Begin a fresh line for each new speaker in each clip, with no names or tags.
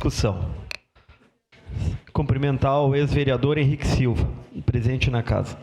discussão. Cumprimentar o ex-vereador Henrique Silva, presente na casa.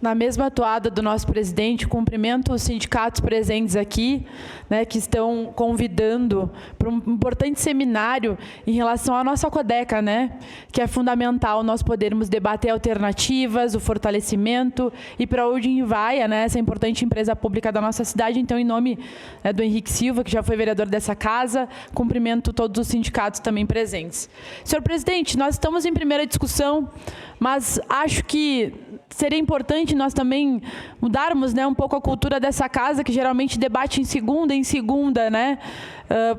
Na mesma toada do nosso presidente, cumprimento os sindicatos presentes aqui, né, que estão convidando para um importante seminário em relação à nossa Codeca, né, que é fundamental nós podermos debater alternativas, o fortalecimento e para onde vai, né, essa importante empresa pública da nossa cidade. Então, em nome, né, do Henrique Silva, que já foi vereador dessa casa, cumprimento todos os sindicatos também presentes. Senhor presidente, nós estamos em primeira discussão, mas acho que seria importante nós também mudarmos, né, um pouco a cultura dessa casa, que geralmente debate em segunda, né,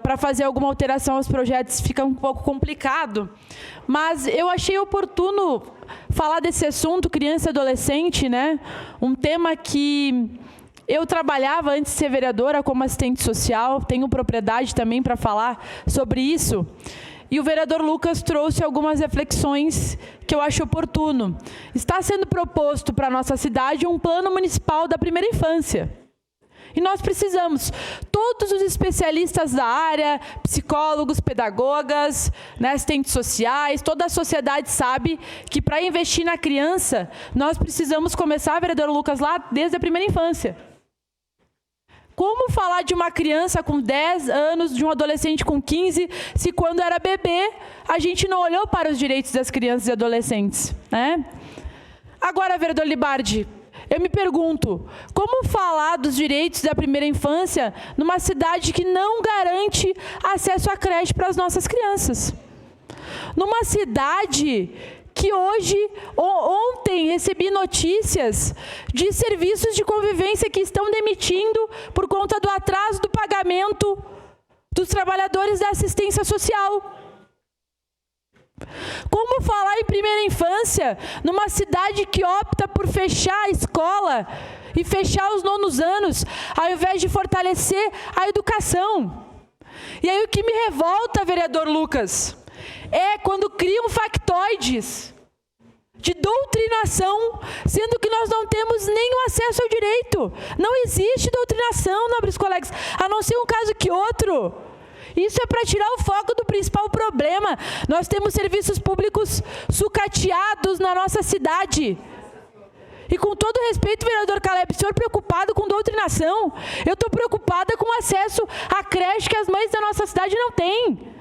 para fazer alguma alteração aos projetos fica um pouco complicado. Mas eu achei oportuno falar desse assunto, criança e adolescente, né, um tema que eu trabalhava antes de ser vereadora como assistente social, tenho propriedade também para falar sobre isso. E o vereador Lucas trouxe algumas reflexões que eu acho oportuno. Está sendo proposto para a nossa cidade um plano municipal da primeira infância. E nós precisamos, todos os especialistas da área, psicólogos, pedagogas, né, assistentes sociais, toda a sociedade sabe que para investir na criança, nós precisamos começar, vereador Lucas, lá desde a primeira infância. Como falar de uma criança com 10 anos, de um adolescente com 15, se quando era bebê, a gente não olhou para os direitos das crianças e adolescentes, né? Agora, vereador Libardi, eu me pergunto, como falar dos direitos da primeira infância numa cidade que não garante acesso à creche para as nossas crianças? Numa cidade que hoje, ontem, recebi notícias de serviços de convivência que estão demitindo por conta do atraso do pagamento dos trabalhadores da assistência social. Como falar em primeira infância numa cidade que opta por fechar a escola e fechar os 9º anos, ao invés de fortalecer a educação? E aí o que me revolta, vereador Lucas, é quando criam factoides de doutrinação, sendo que nós não temos nenhum acesso ao direito. Não existe doutrinação, nobres colegas, a não ser um caso que outro. Isso é para tirar o foco do principal problema. Nós temos serviços públicos sucateados na nossa cidade. E com todo respeito, vereador Caleb, o senhor preocupado com doutrinação? Eu estou preocupada com acesso à creche que as mães da nossa cidade não têm.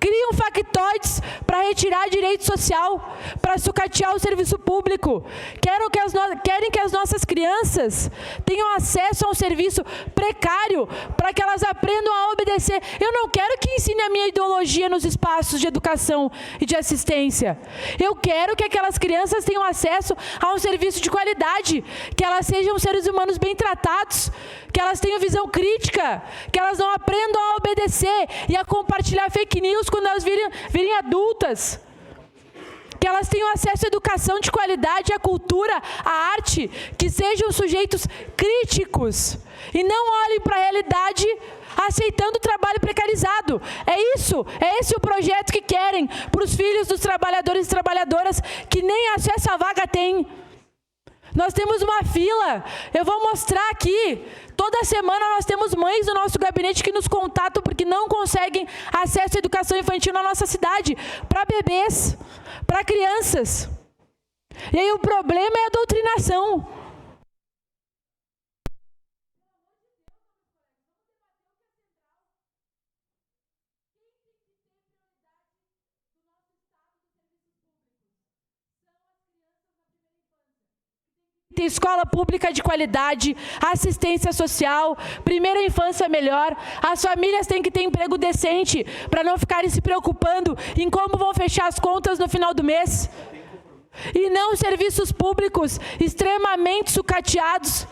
Criam factoides para retirar direito social, para sucatear o serviço público. Querem que as nossas crianças tenham acesso a um serviço precário para que elas aprendam a obedecer. Eu não quero que ensine a minha ideologia nos espaços de educação e de assistência. Eu quero que aquelas crianças tenham acesso a um serviço de qualidade, que elas sejam seres humanos bem tratados, que elas tenham visão crítica, que elas não aprendam a obedecer e a compartilhar fake news quando elas virem adultas. Que elas tenham acesso à educação de qualidade, à cultura, à arte, que sejam sujeitos críticos e não olhem para a realidade aceitando o trabalho precarizado. É esse o projeto que querem para os filhos dos trabalhadores e trabalhadoras que nem acesso à vaga têm. Nós temos uma fila, eu vou mostrar aqui, toda semana nós temos mães do nosso gabinete que nos contatam porque não conseguem acesso à educação infantil na nossa cidade, para bebês, para crianças. E aí o problema é a doutrinação. Tem escola pública de qualidade, assistência social, primeira infância melhor, as famílias têm que ter emprego decente para não ficarem se preocupando em como vão fechar as contas no final do mês. E não serviços públicos extremamente sucateados,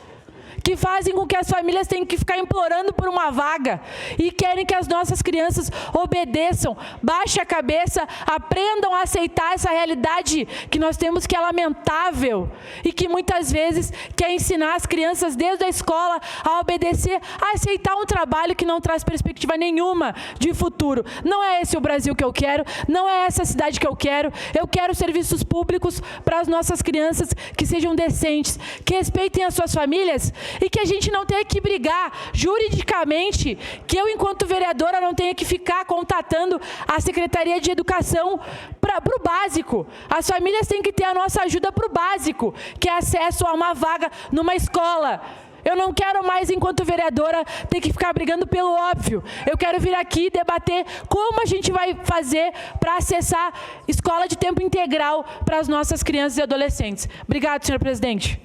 que fazem com que as famílias tenham que ficar implorando por uma vaga e querem que as nossas crianças obedeçam, baixem a cabeça, aprendam a aceitar essa realidade que nós temos, que é lamentável e que muitas vezes quer ensinar as crianças desde a escola a obedecer, a aceitar um trabalho que não traz perspectiva nenhuma de futuro. Não é esse o Brasil que eu quero, não é essa a cidade que eu quero serviços públicos para as nossas crianças que sejam decentes, que respeitem as suas famílias. e que a gente não tenha que brigar juridicamente, que eu, enquanto vereadora, não tenha que ficar contatando a Secretaria de Educação para o básico. As famílias têm que ter a nossa ajuda para o básico, que é acesso a uma vaga numa escola. Eu não quero mais, enquanto vereadora, ter que ficar brigando pelo óbvio. Eu quero vir aqui debater como a gente vai fazer para acessar escola de tempo integral para as nossas crianças e adolescentes. Obrigado, senhor presidente.